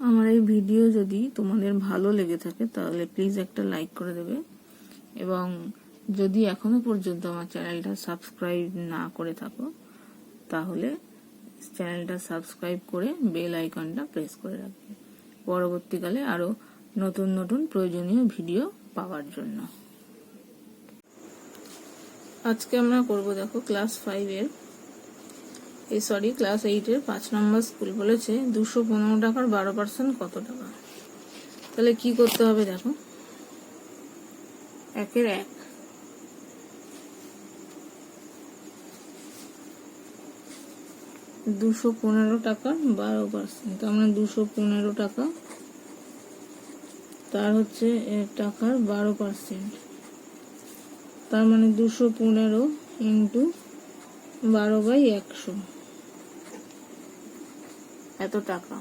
আমার এই ভিডিও যদি তোমাদের ভালো লেগে থাকে তাহলে প্লিজ একটা লাইক করে দেবে, এবং যদি এখনো পর্যন্ত আমার চ্যানেলটা সাবস্ক্রাইব না করে থাকো তাহলে চ্যানেলটা সাবস্ক্রাইব করে বেল আইকনটা প্রেস করে রাখবে পরবর্তীকালে আরো নতুন নতুন প্রয়োজনীয় ভিডিও পাওয়ার জন্য। আজকে আমরা করব দেখো ক্লাস 5 এর ক্লাস 8 এর 5 নম্বর স্কুল বলেছে 215 টাকার 12% কত টাকা। তাহলে কি করতে হবে দেখো, একের এক 215 টাকার 12%, আমরা 215 টাকা তার হচ্ছে টাকার 12%, তার মানে 215 ইন্টু 12/100 এত টাকা।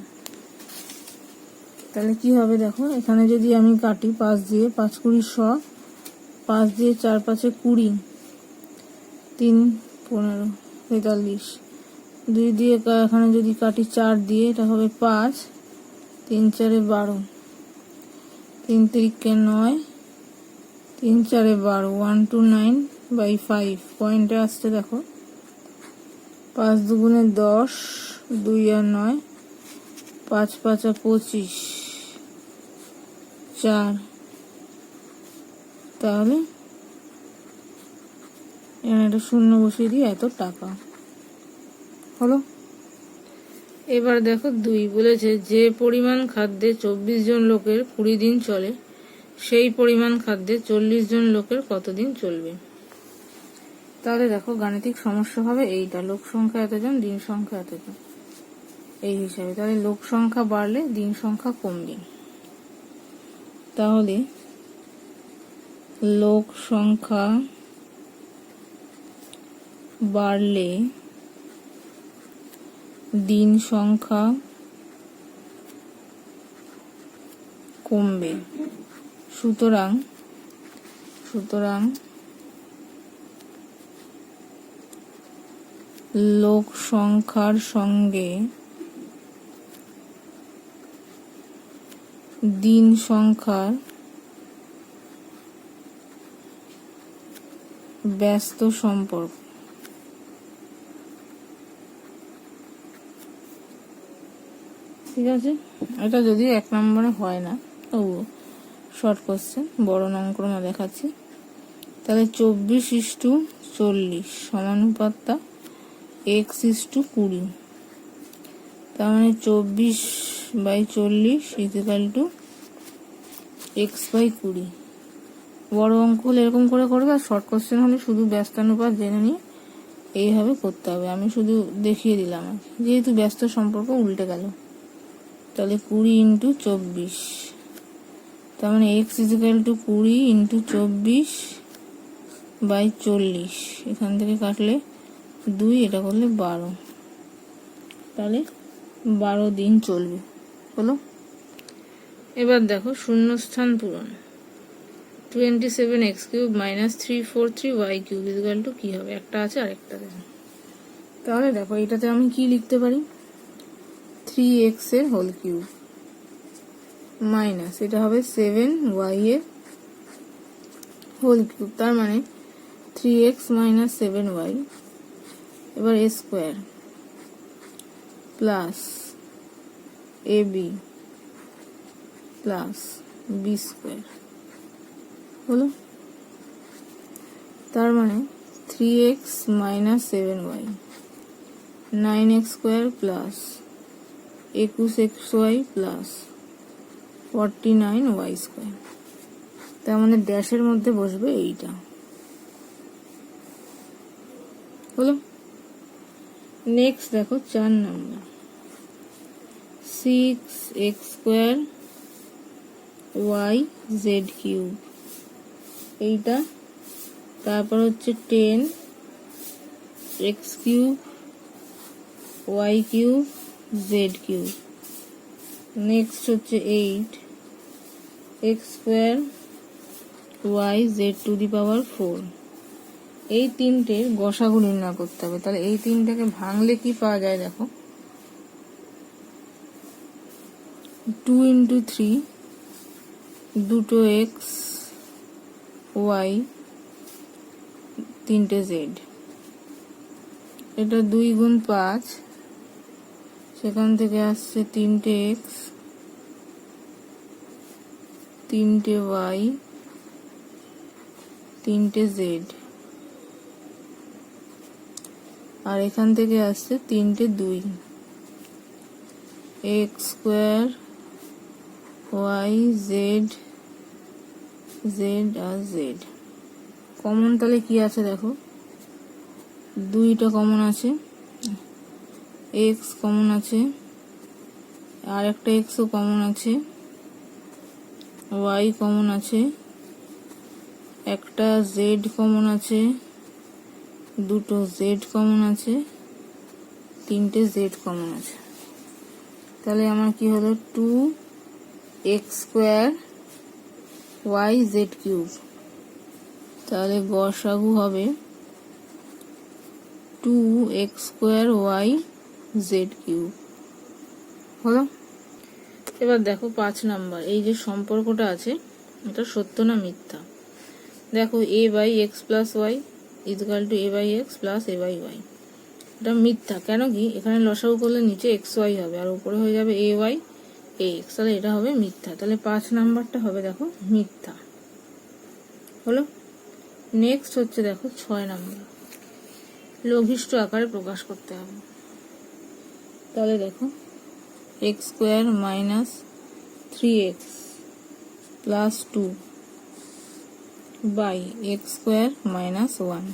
তাহলে কি হবে দেখো, এখানে যদি আমি কাটি 5 দিয়ে, 5 20 100, 5 দিয়ে 4 5 20, 3 15 43, 2 দিয়ে এখানে যদি কাটি 4 দিয়ে, এটা হবে 5, 3 4 12, 3 3 9, 3 4 12, 129/5 পয়েন্টে আসছে দেখো। 5 দুগুণে 10, 2 আর 9, 5 5 25, 4, তাহলে এখানে একটা শূন্য বসিয়ে দিয়ে এত টাকা হলো। এবার দেখো 2 বলেছে যে পরিমাণ খাদ্যে 24 জন লোকের 20 দিন চলে সেই পরিমাণ খাদ্যে 40 জন লোকের কতদিন চলবে। তাহলে দেখো গাণিতিক সমস্যা হবে এইটা, লোক সংখ্যা এতজন, দিন সংখ্যা এতজন, এই হিসাবে। তাহলে লোক সংখ্যা বাড়লে দিন সংখ্যা কমবে, তাহলে লোক সংখ্যা বাড়লে দিন সংখ্যা কমবে। সুতরাং লোক সংখ্যার সঙ্গে দিন সংখ্যার ব্যস্ত সম্পর্ক। ঠিক আছে, এটা যদি 1 নম্বরে হয় না, শর্ট কোশ্চেন, বড় অঙ্কটা দেখাচ্ছি। তাহলে 24:40 সমানুপাতটা x:20, তার মানে 24/40 = x/20। বড় অঙ্ক হলে এরকম করে করবে, আর শর্ট কোশ্চেন হলে শুধু ব্যস্তানুপাত জেনে নিয়ে এইভাবে করতে হবে। আমি শুধু দেখিয়ে দিলাম, যেহেতু ব্যস্ত সম্পর্ক উল্টে গেল। তাহলে 20 × 24, তার মানে x = 20 × 24/40, এখান থেকে কাটলে 2, এটা করলে 12, তাহলে 12 দিন চলবে হলো। এবার দেখো শূন্যস্থান পূরণ। 27x³ - 343y³ কি হবে, একটা আছে আর একটা দেখো। তাহলে দেখো এটাতে আমি কি লিখতে পারি, 3x এর হোল কিউব মাইনাস এটা হবে 7y এর হোল কিউব, তার মানে 3x - 7y, এবার a square plus ab plus b square হলো। তার মানে 3x - 7y, 9x² plus 21xy plus 49y²। তার মানে ড্যাশের মধ্যে বসবে এইটা হলো। নেক্সট দেখো 4 নম্বর, 6x² yz³ এইটা, তারপর হচ্ছে 10x³ y³ z³, নেক্সট হচ্ছে 8x² yz⁴। এই তিনটের গসাগু নির্ণয় করতে হবে। তাহলে এই তিনটাকে ভাঙলে কি পাওয়া যায় দেখো, 2 ইন্টু 3 দুটো এক্স ওয়াই তিনটে জেড। এটা 2 গুণ 5, সেখান থেকে আসছে তিনটে এক্স তিনটে ওয়াই তিনটে জেড, আর এখান থেকে আসছে তিনটে 2, x square y z z আর জেড। কমন তাহলে কি আছে দেখো, 2টা কমন আছে, এক্স কমন আছে, আর একটা এক্সও কমন আছে, ওয়াই কমন আছে, একটা জেড কমন আছে, দুটো জেড কমন আছে, তিনটে জেড কমন আছে। তাহলে আমার কি হলো 2x square y Z cube. তাহলে গসাগু হবে 2x square y Z cube হলো। এবার দেখো 5 নাম্বার, এই যে সম্পর্কটা আছে এটা সত্য না মিথ্যা। দেখো a by x plus y equal to a by x plus a by y, এটা মিথ্যা। কেন কি, এখানে লসাগু করলে নিচে এক্স ওয়াই হবে আর উপরে হয়ে যাবে a ওয়াই a এক্স, তাহলে এটা হবে মিথ্যা। তাহলে 5 নাম্বারটা হবে দেখো মিথ্যা হলো। নেক্সট হচ্ছে দেখো 6 নাম্বার, লঘিষ্ঠ আকারে প্রকাশ করতে হবে। তাহলে দেখো x square minus 3x plus 2 by x square minus 1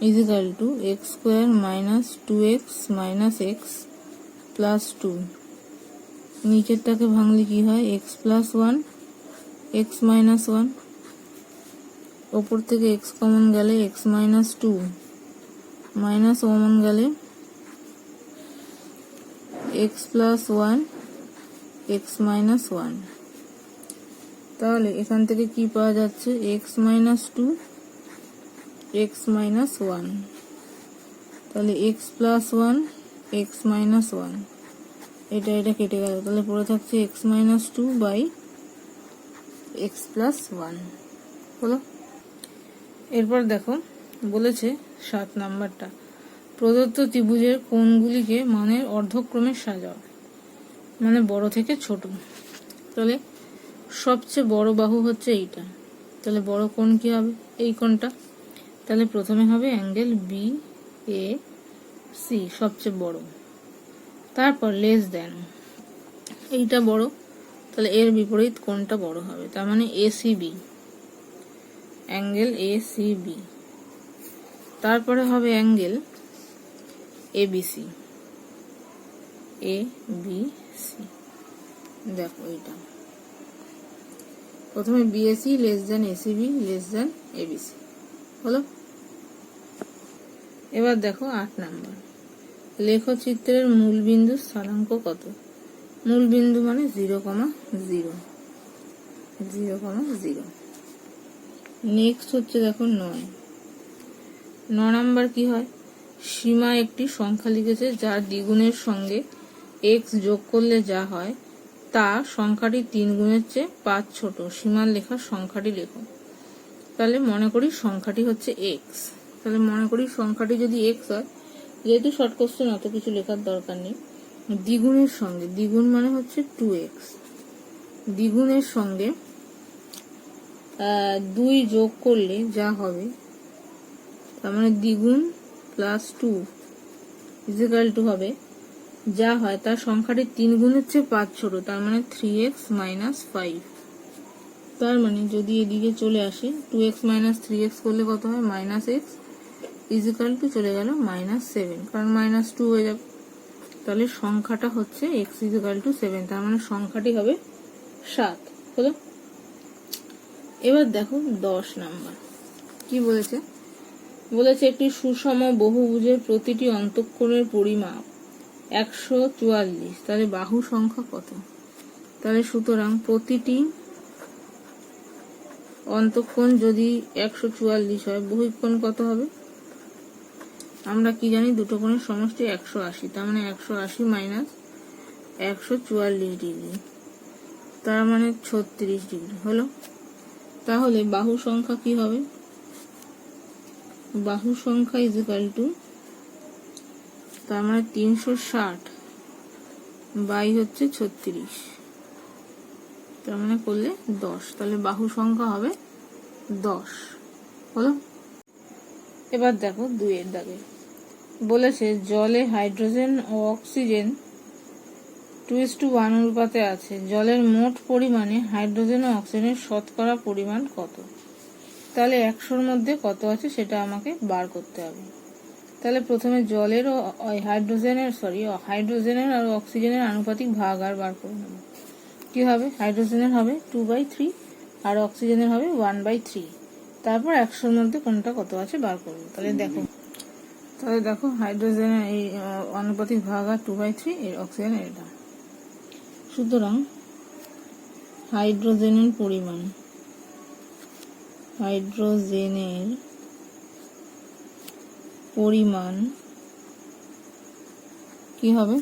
equal to x square minus 2x minus x plus 2। নিচেরটাকে ভাঙলে কি হয়, এক্স প্লাস 1 এক্স মাইনাস 1, ওপর থেকে এক্স কমন গেলে এক্স মাইনাস 2 মাইনাস কমন গেলে এক্স প্লাস 1 এক্স মাইনাস 1। তাহলে এখান থেকে কি পাওয়া যাচ্ছে, এক্স মাইনাস 2 এক্স মাইনাস 1, তাহলে এক্স প্লাস 1 এক্স মাইনাস 1, এটা কেটে গেল, তাহলে পড়ে থাকছে x minus 2 by x plus 1 হলো। এরপর দেখো বলেছে 7 নাম্বারটা, প্রদত্ত ত্রিভুজের কোণগুলিকে মানের অর্ধক্রমে সাজাও, মানে বড় থেকে ছোট। তাহলে সবচেয়ে বড় বাহু হচ্ছে এইটা, তাহলে বড় কোণ কি হবে, এই কোণটা। তাহলে প্রথমে হবে অ্যাঙ্গেল বি এ সি, সবচেয়ে বড়, তারপর লেস দেন, এইটা বড়, তাহলে এর বিপরীত কোণটা বড় হবে, তার মানে এসিবি, অ্যাঙ্গেল এসিবি। তারপরে হবে অ্যাঙ্গেল এবিসি, এবিসি। দেখো এইটা প্রথমে BAC less than ACB less than ABC হলো। এবার দেখো 8 নাম্বার, লেখচিত্রের মূল বিন্দু স্থানাঙ্ক কত। মূল বিন্দু মানে 0,0, 0,0। নেক্সট হচ্ছে দেখো 9 নাম্বার কি হয়, সীমা একটি সংখ্যা লিখেছে যার দ্বিগুণের সঙ্গে এক্স যোগ করলে যা হয় তা সংখ্যাটি 3 গুণের চেয়ে 5 ছোট, সীমার লেখা সংখ্যাটি লেখো। তাহলে মনে করি সংখ্যাটি হচ্ছে এক্স, তাহলে মনে করি সংখ্যাটি যদি এক্স হয়, যেহেতু শর্ট কোশ্চেন অত কিছু লেখার দরকার নেই, দ্বিগুণের সঙ্গে, দ্বিগুণ মানে হচ্ছে 2x, দ্বিগুণের সঙ্গে 2 যোগ করলে যা হবে, তার মানে দ্বিগুণ প্লাস 2 ইজিক্যাল টু হবে যা হয় তার সংখ্যাটি 3 গুণের চেয়ে 5 ছোট, তার মানে 3x মাইনাস 5। তার মানে যদি এদিকে চলে আসে 2x মাইনাস 3x করলে কত হয়, মাইনাস এক্স ইজিক্যাল টু চলে গেল মাইনাস 7, কারণ মাইনাস 2 হয়ে যাবে। তাহলে সংখ্যাটা হচ্ছে x ইজিক্যাল টু 7, তার মানে সংখ্যাটি হবে 7 হলো। এবার দেখো 10 নাম্বার কি বলেছে, বলেছে একটি সুষম বহুভুজের প্রতিটি অন্তঃকোণের পরিমাপ 144, তাহলে বাহু সংখ্যা কত। তাহলে সুতরাং প্রতিটি অন্তঃকোণ যদি 144 হয়, বহিঃকোণ কত হবে, আমরা কি জানি, দুটো কোণের সমষ্টি 180, তার মানে 180 মাইনাস 144 ডিগ্রি, তার মানে 36 ডিগ্রি হলো। তাহলে বাহু সংখ্যা কি হবে? বাহু সংখ্যা ইজ ইকুয়াল টু, তার মানে 360 বাই হচ্ছে 36, তার মানে করলে 10, তাহলে বাহু সংখ্যা হবে 10 হলো। এবার দেখো 2 এর দাগে বলেছে জলে হাইড্রোজেন ও অক্সিজেন 2:1 অনুপাতে আছে, জলের মোট পরিমাণে হাইড্রোজেন ও অক্সিজেনের শতকরা পরিমাণ কত? তাহলে 100-র মধ্যে কত আছে সেটা আমাকে বার করতে হবে। তাহলে প্রথমে জলের ও হাইড্রোজেনের আর অক্সিজেনের আনুপাতিক ভাগ আর বার করে নেব। কি হবে? হাইড্রোজেনের হবে 2/3 আর অক্সিজেনের হবে 1/3। তারপর 100-র মধ্যে কোনটা কত আছে বার করবো। তাহলে দেখো হাইড্রোজেনের এই আনুপাতিক ভাগ আর 2/3, এর অক্সিজেনের এটা। সুতরাং হাইড্রোজেনের পরিমাণ কি হবে?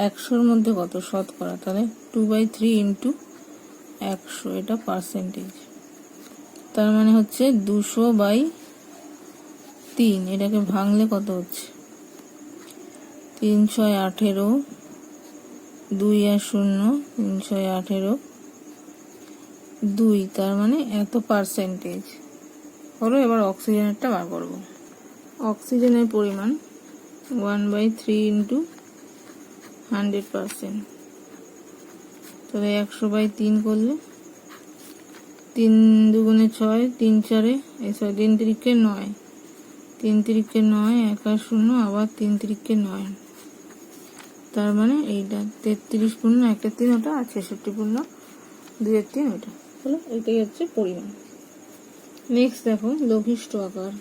100-র মধ্যে কত শতকরা, তাহলে 2/3 ইন্টু 100, এটা পার্সেন্টেজ, তার মানে হচ্ছে 200/3। এটাকে ভাঙলে কত হচ্ছে? 3 6 18, 2 আর 0, 3 6 18, 2, তার মানে এত পার্সেন্টেজ হলো। এবার অক্সিজেনেরটা বার করব। অক্সিজেনের পরিমাণ 1/3 ইন্টু 100%, তাহলে 100/3 করলে 3 2 6, 3 4 3 3 9, 3 3 9, 1 আর 0, আবার 3 3 9, তার মানে এইটা 33 পূর্ণ 1 এর 3 ওটা, আর 66 পূর্ণ 2 এর 3 ওটা হলো। এটাই হচ্ছে পরিমাণ। নেক্সট দেখো লঘিষ্ঠ আকার।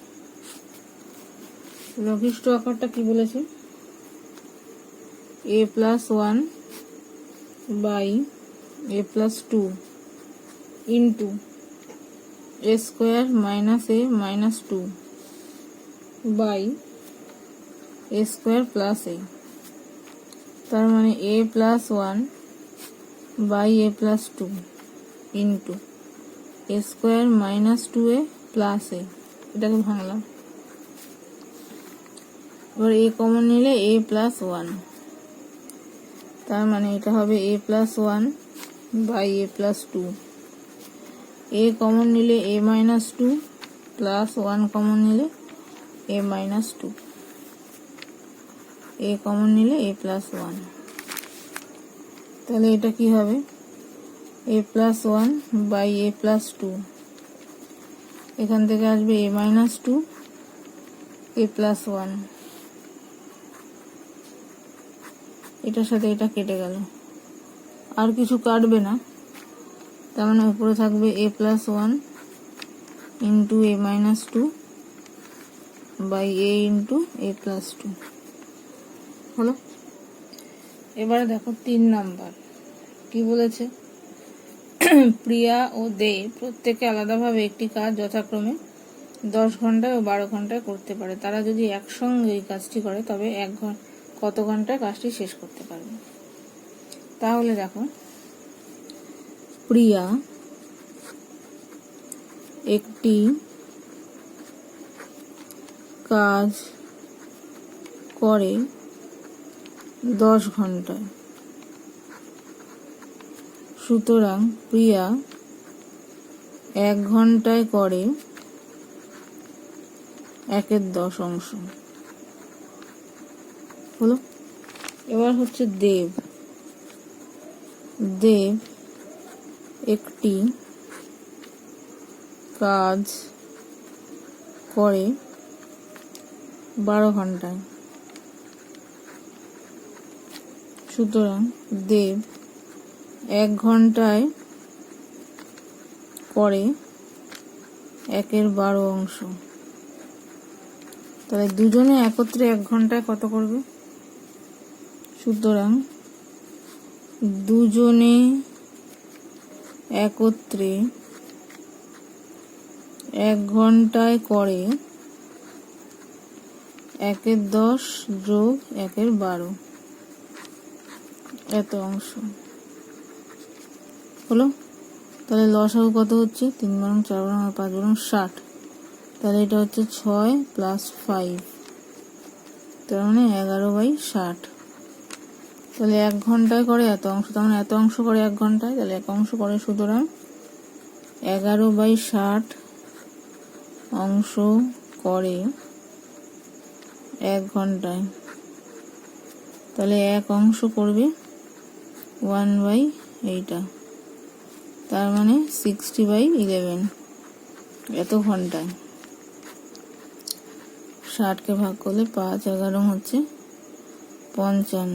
লঘিষ্ঠ আকারটা কি বলেছে? a+1 by a+2 into a² - a-2 by a² + a, তার মানে a+1 by a+2 into a² - 2a + a, এটাকে ভাঙলাম। এবার a কমন নিলে a+1, তার মানে এটা হবে a+1 by a+2, a common নিলে a-2 প্লাস 1 কমন নিলে a-2, a কমন নিলে a+1, তাহলে এটা কি হবে? a+1 বাই a+2, এখান থেকে আসবে a-2, a+1, এটার সাথে এটা কেটে গেল, আর কিছু কাটবে না, তার মানে উপরে থাকবে a+1 into a-2 by a into a+2 হলো। এবারে দেখো 3 নাম্বার কি বলেছে? প্রিয়া ও দে প্রত্যেকে আলাদাভাবে একটি কাজ যথাক্রমে 10 ঘন্টায় ও 12 ঘন্টায় করতে পারে। তারা যদি একসঙ্গে এই কাজটি করে তবে কত ঘন্টায় কাজটি শেষ করতে পারবে? তাহলে দেখো, প্রিয়া একটি কাজ করে 10 ঘন্টায়, সুতরাং প্রিয়া 1 ঘন্টায় করে 1/10 অংশ হলো। এবার হচ্ছে দেব একটি কাজ করে 12 ঘন্টায়, সুতরাং দেব 1 ঘন্টায় করে 1/12 অংশ, তাহলে দুজনে একত্রে 1 ঘন্টায় কত করবে? সুতরাং দুজনে একত্রে 1 ঘন্টায় করে 1/10 যোগ 1/12, এত অংশ হলো। তাহলে লসাগু কত হচ্ছে? 3 বরং 4 বরং 5 বরং 60। তাহলে এটা হচ্ছে 6 + 5, তার মানে 11/60। তাহলে 1 ঘন্টায় করে এত অংশ, তার মানে এত অংশ করে 1 ঘন্টায়, তাহলে 1 অংশ করে, সুতরাং 11/60 অংশ করে 1 ঘন্টায়। তাহলে 1 অংশ করবে 1/8, তার মানে 60/11 এত ঘন্টায়। 60কে ভাগ করলে 5, 11 হচ্ছে 55,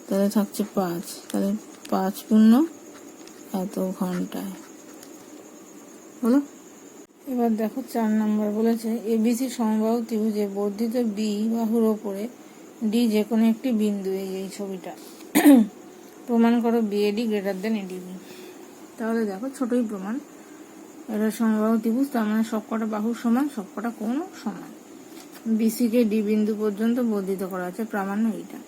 তাহলে থাকছে 5, তাহলে 5 পূর্ণ এত ঘন্টায় হলো। এবার দেখো 4 নম্বর বলেছে এবিসি সমবাহু ত্রিভুজে বর্ধিত বি বাহুর ওপরে ডি যে কোনো একটি বিন্দু, এই ছবিটা প্রমাণ করো বিএডি গ্রেটার দেন এডিবি। তাহলে দেখো ছোটই প্রমাণ, এটা সমবাহু ত্রিভুজ, তার মানে সবকটা বাহু সমান, সবকটা কোণও সমান। বিসি কে ডি বিন্দু পর্যন্ত বর্ধিত করা আছে, প্রামাণ্য এইটা।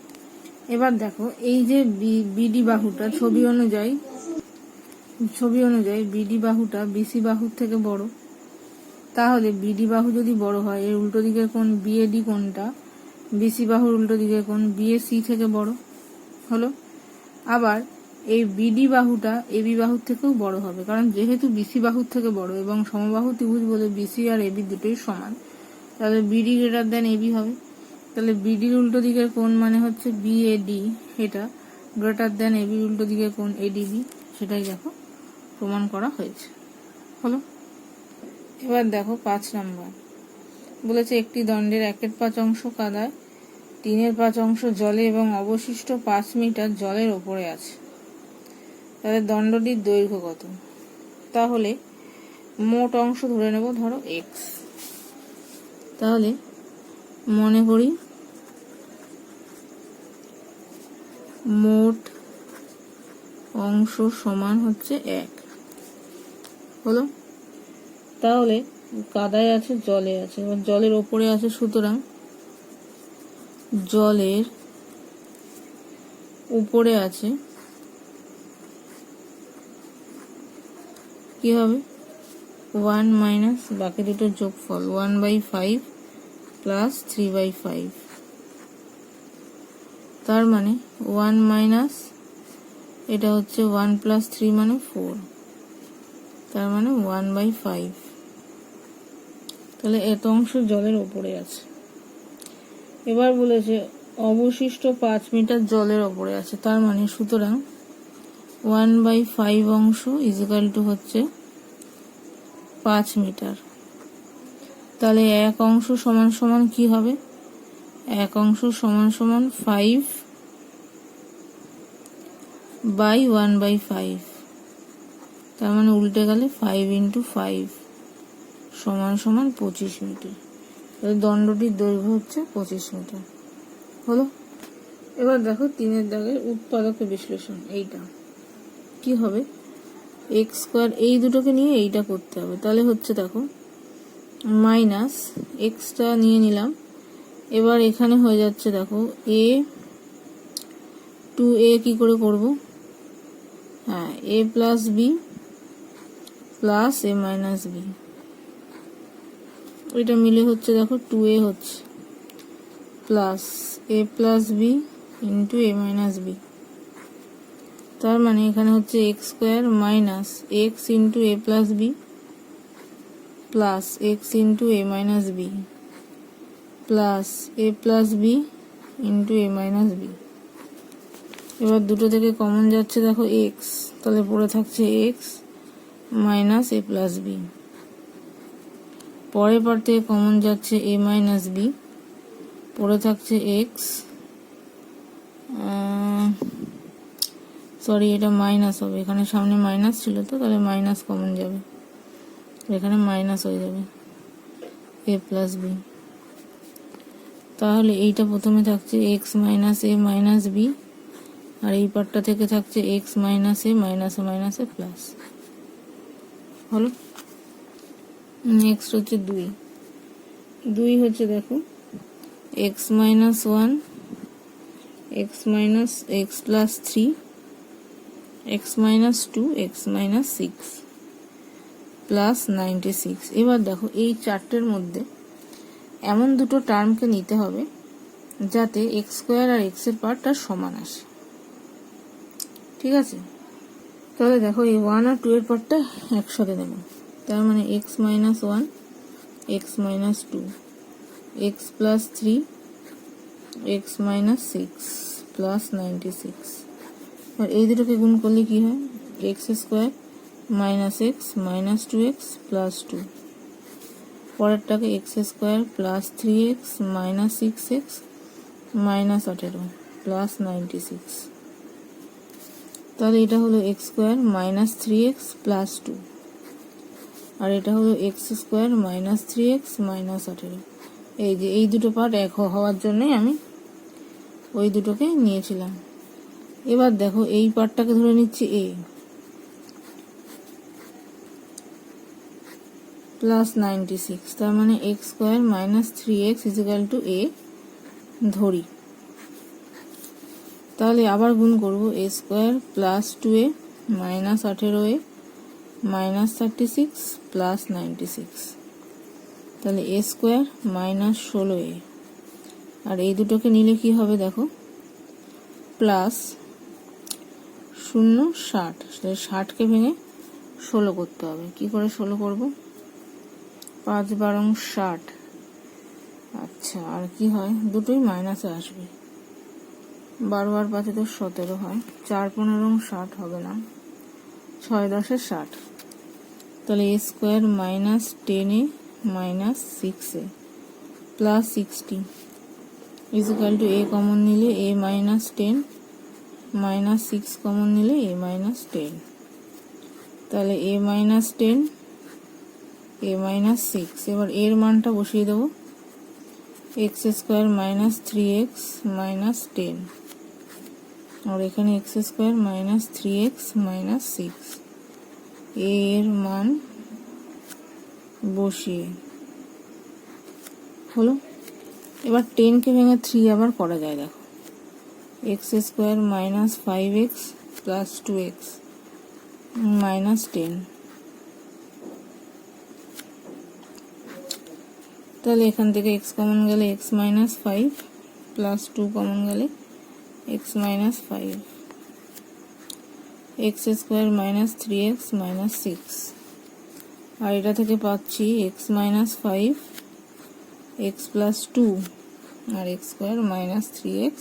এবার দেখো এই যে বিডি বাহুটা ছবি অনুযায়ী বিডি বাহুটা বিসি বাহুর থেকে বড়, তাহলে বিডি বাহু যদি বড় হয় এর উল্টো দিকের কোণ বিএডি কোণটা বিসি বাহুর উল্টো দিকের কোণ বিএসি থেকে বড় হলো। আবার এই বিডি বাহুটা এবি বাহুর থেকেও বড় হবে, কারণ যেহেতু বিসি বাহুর থেকে বড় এবং সমবাহু ত্রিভুজ বলে বিসি আর এবি দুটোই সমান, তাহলে বিডি গ্রেটার দেন এবি হবে। তাহলে বিডির উল্টো দিকের কোণ মানে হচ্ছে বিএডি, এটা গ্রেটার দেন এবির উল্টো দিকের কোণ এডিবি, সেটাই দেখো প্রমাণ করা হয়েছে হলো। এবার দেখো 5 নম্বর বলেছে একটি দণ্ডের 1/5 অংশ কাদায়, 3/5 অংশ জলে এবং অবশিষ্ট 5 মিটার জলের ওপরে আছে। তাহলে দণ্ডটির দৈর্ঘ্য কত? তাহলে মোট অংশ ধরে নেব ধরো এক্স। তাহলে মনে করি মোট অংশ সমান হচ্ছে 1 হলো। তাহলে কাদায় আছে, জলে আছে, এবার জলের ওপরে আছে, সুতরাং জলের উপরে আছে কি হবে 1 মাইনাস বাকি দুটোর যোগফল 1/5 প্লাস 3/5, তার মানে 1 মাইনাস এটা হচ্ছে 1 প্লাস 3 মানে 4, তার মানে 1/5। তাহলে এত অংশ জলের ওপরে আছে। এবার বলেছে অবশিষ্ট 5 মিটার জলের ওপরে আছে, তার মানে সুতরাং 1/5 অংশ ইজিক্যাল টু হচ্ছে 5 মিটার। তাহলে 1 অংশ সমান সমান কি হবে? 1 অংশ সমান সমান 5/1/5, তার মানে উল্টে গেলে 5 × 5 সমান সমান 25 মিটার। তাহলে দণ্ডটির দৈর্ঘ্য হচ্ছে 25 মিটার হলো। এবার দেখো 3 দাগের উৎপাদক বিশ্লেষণ, এইটা কি হবে x², এই দুটোকে নিয়ে এইটা করতে হবে। তাহলে হচ্ছে দেখো মাইনাস এক্সটা নিয়ে নিলাম, এবার এখানে হয়ে যাচ্ছে দেখো a কি করে করব, হ্যাঁ a plus b plus a minus b, ওইটা মিলে হচ্ছে দেখো 2a হচ্ছে plus a plus b into a minus b, তার মানে এখানে হচ্ছে x² minus x into a plus b plus x into a minus b plus a plus b into a minus b. এবার দুটো থেকে কমন যাচ্ছে দেখো x, তাহলে পড়ে থাকছে x minus a plus b, পরের পার থেকে কমন যাচ্ছে a মাইনাস বি, পড়ে থাকছে x, সরি এটা মাইনাস হবে, এখানে সামনে মাইনাস ছিল তো, তাহলে মাইনাস কমন যাবে, এখানে মাইনাস হয়ে যাবে a প্লাস বি। তাহলে এইটা প্রথমে থাকছে x minus a minus b, আর এই পার্টটা থেকে থাকছে x minus a minus a minus a plus হলো। নেক্সট হচ্ছে 2 হচ্ছে দেখো x minus 1 x minus x plus 3, x minus 2, x minus 6 plus 96। এবার দেখো এই চারটের মধ্যে এমন দুটো টার্মকে নিতে হবে যাতে এক্স স্কোয়ার আর এক্স এর পার্টটা সমান আসে। ঠিক আছে, তাহলে দেখো এই 1 আর 2 এর পার্টটা একসাথে নেব। তার মানে x minus 1, x minus 2, x plus 3, x minus 6 plus 96। আর এই দুটোকে গুণ করলে কি হয়? X square minus x minus 2x plus 2। পরেরটাকে x square plus 3x minus 6x minus 18 plus 96। তাহলে এটা হলো x square minus 3x plus 2, আর এটা হলো x square minus 3x minus 18। এই যে এই দুটো পার্ট এক হওয়ার জন্যই আমি ওই দুটোকে নিয়েছিলাম। এবার দেখো এই পার্টটাকে ধরে নিচ্ছি a প্লাস 96, তার মানে x square minus 3x equal to a ধরি। তাহলে আবার গুণ করব a square plus 2a minus 18a minus 36 plus 96। তাহলে a স্কোয়ার মাইনাস 16a, আর এই দুটোকে নিলে কি হবে দেখো, প্লাস 0 60। 60কে ভেঙে 16 করতে হবে। কি করে 16 করব? 5 12 60। আচ্ছা, আর কি হয়? দুটোই মাইনাসে আসবে। 12 আর 5 তো 17 হয়। 4 15 60 হবে না, 6 10 60। তাহলে a square minus 10a minus 6a plus 60 is equal to a common নিলে a মাইনাস 10 মাইনাস 6 কমন নিলে a মাইনাস 10। তাহলে a মাইনাস 10, a মাইনাস 6। এবার এর মানটা বসিয়ে দেবো, x square minus 3x minus 10, আর এখানে x square minus 3x minus 6 এর মান বসিয়ে হলো। এবার 10কে ভেঙে 3 আবার করা যায়। দেখো x square minus 5x plus 2x minus 10। তাহলে এখান থেকে x কমন গেলে x মাইনাস 5 প্লাস 2 কমন গেলে x minus 5, x square minus 3x minus 6। আর এটা থেকে পাচ্ছি x মাইনাস 5, x প্লাস 2 আর x square minus 3x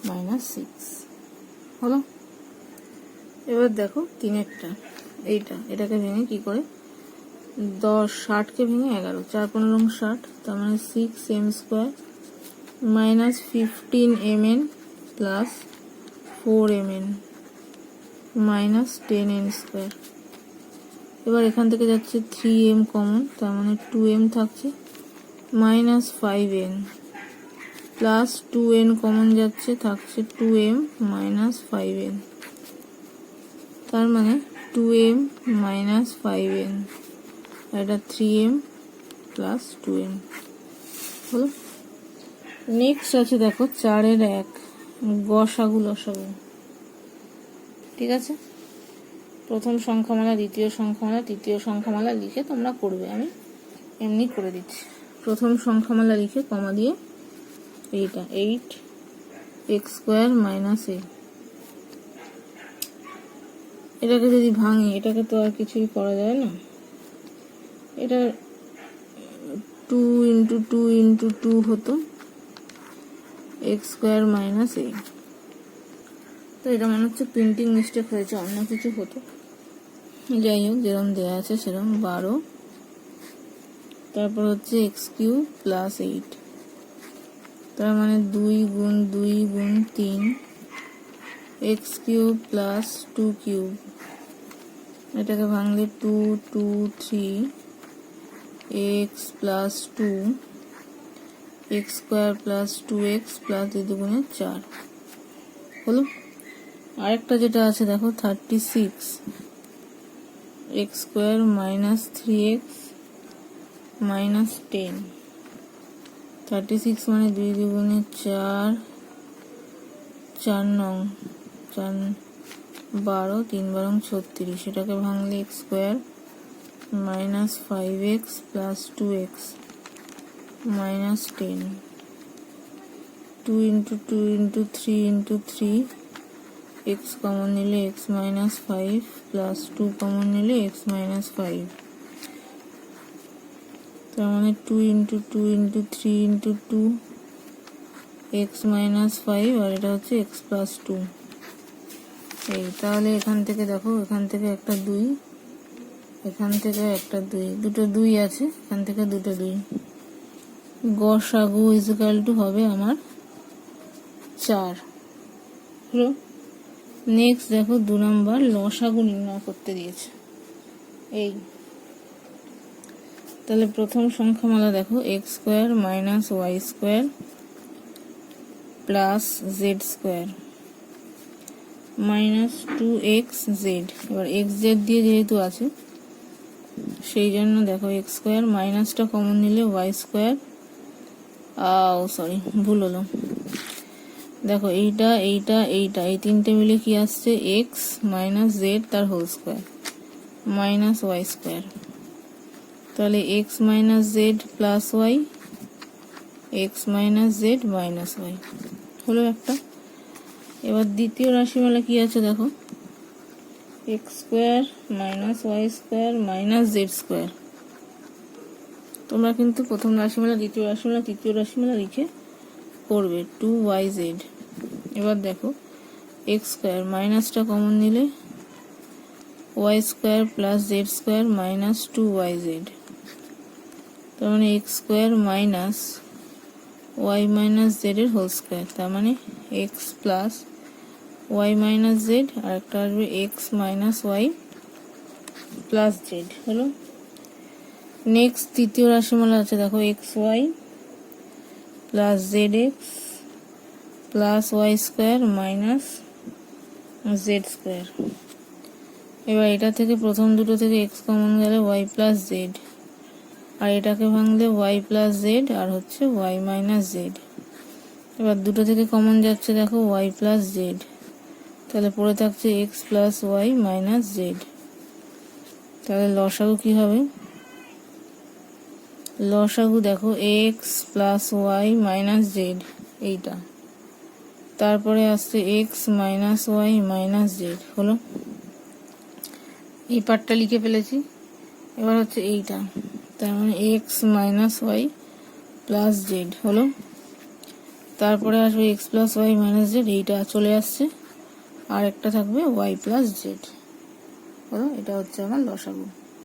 minus 6 হলো। এবার দেখো 3-একটা এটাকে ভেঙে কি করে, 10 60কে ভেঙে 11, 4 15 60, তার মানে 6m square minus 15mn plus 4mn minus 10n square. এবার এখান থেকে যাচ্ছে 3m কমন, তার মানে 2m থাকছে minus 5n plus 2n common যাচ্ছে, থাকছে 2m মাইনাস 5n, তার মানে 2m মাইনাস 5n, এটা 3m প্লাস 2m হলো। নেক্সট আছে দেখো 4-এর 1 গসাগু লসাগু। ঠিক আছে, প্রথম সংখ্যামালা, দ্বিতীয় সংখ্যামালা, তৃতীয় সংখ্যামালা লিখে তোমরা করবে, আমি এমনি করে দিচ্ছি। প্রথম সংখ্যামালা লিখে কমা দিয়ে এইটা 8x স্কোয়ার মাইনাস a, এটাকে যদি ভাঙি, এটাকে তো আর কিছুই করা যায় না, এটা 2 × 2 × 2 হতো x স্কোয়ার মাইনাস a। তো এটা মনে হচ্ছে প্রিন্টিং মিস্টেক হয়েছে, অন্য কিছু হতো। যাই হোক, যেরকম দেওয়া আছে সেরকম 12, তারপর হচ্ছে x³ প্লাস 8, তার মানে 2 × 2 × 3 x³ প্লাস 2³ এটাকে ভাঙলে 2 2 3 x plus 2 x square plus 2x plus 2 দুগুণে 4 হলো। আরেকটা যেটা আছে দেখো 36 x square minus 3x minus 10, 36 মানে 2 দুগুণে 4 4 নং 4 12 3 12 36, এটাকে ভাঙলে x square minus 5x plus 2x minus 10, 2 into 2 into 3 into 3, x common নিলে x মাইনাস 5 প্লাস 2 কমন নিলে x মাইনাস 5, তার মানে 2 into 2 into 3 into 2 x minus 5, আর এটা হচ্ছে x প্লাস 2। এই তাহলে এখান থেকে দেখো, এখান থেকে একটা 2, এখান থেকে একটা 2, দুটো 2 আছে, এখান থেকে দুটো 2, গসাগু ইকুয়াল টু হবে আমার 4 হলো। নেক্সট দেখো 2 নাম্বার লসাগু নির্ণয় করতে দিয়েছে। এই তাহলে প্রথম সংখ্যামালা দেখো x square minus y square plus z square minus 2xz। এবার xz দিয়ে যেহেতু আছে সেই জন্য দেখো x স্কোয়ার মাইনাসটা কমন নিলে y স্কোয়ার, সরি ভুল হলো, দেখো এইটা এইটা এইটা এই তিনটে মিলে কি আসছে x মাইনাস জেড তার whole square minus y square, তাহলে x minus z plus y, x minus z minus y হলো একটা। এবার দ্বিতীয় রাশিমালা কি আছে দেখো, x square minus y square minus z square. তোমরা কিন্তু প্রথম রাশিমালা, দ্বিতীয় রাশিমালা, তৃতীয় রাশিমালা লিখে করবে 2yz। এবার দেখো x স্কোয়ার মাইনাসটা কমন নিলে y square plus z square minus 2yz, তার মানে x square minus y minus z এর হোল স্কোয়ার, তার মানে x plus y minus z, আর একটা আসবে x minus y plus z হলো। নেক্সট তৃতীয় রাশিমালা আছে দেখো xy plus zx plus y square minus z square. এবার এটা থেকে প্রথম দুটো থেকে x কমন গেলে y প্লাস জেড, আর এটাকে ভাঙলে y প্লাস জেড আর হচ্ছে y মাইনাস জেড। এবার দুটো থেকে কমন যাচ্ছে দেখো y প্লাস জেড, তাহলে পড়ে থাকছে x plus y minus Z. তাহলে লসাগু কি হবে, লসাগু দেখো x plus y minus Z এইটা, তারপরে আসছে x minus y minus Z হলো। এই পার্টটা লিখে ফেলেছি। এবার হচ্ছে এইটা, তার মানে x minus y plus z হলো। তারপরে আসবে x plus y minus Z, এইটা চলে আসছে, আর একটা থাকবে y প্লাস জেড হলো। এটা হচ্ছে আমার লসাগু।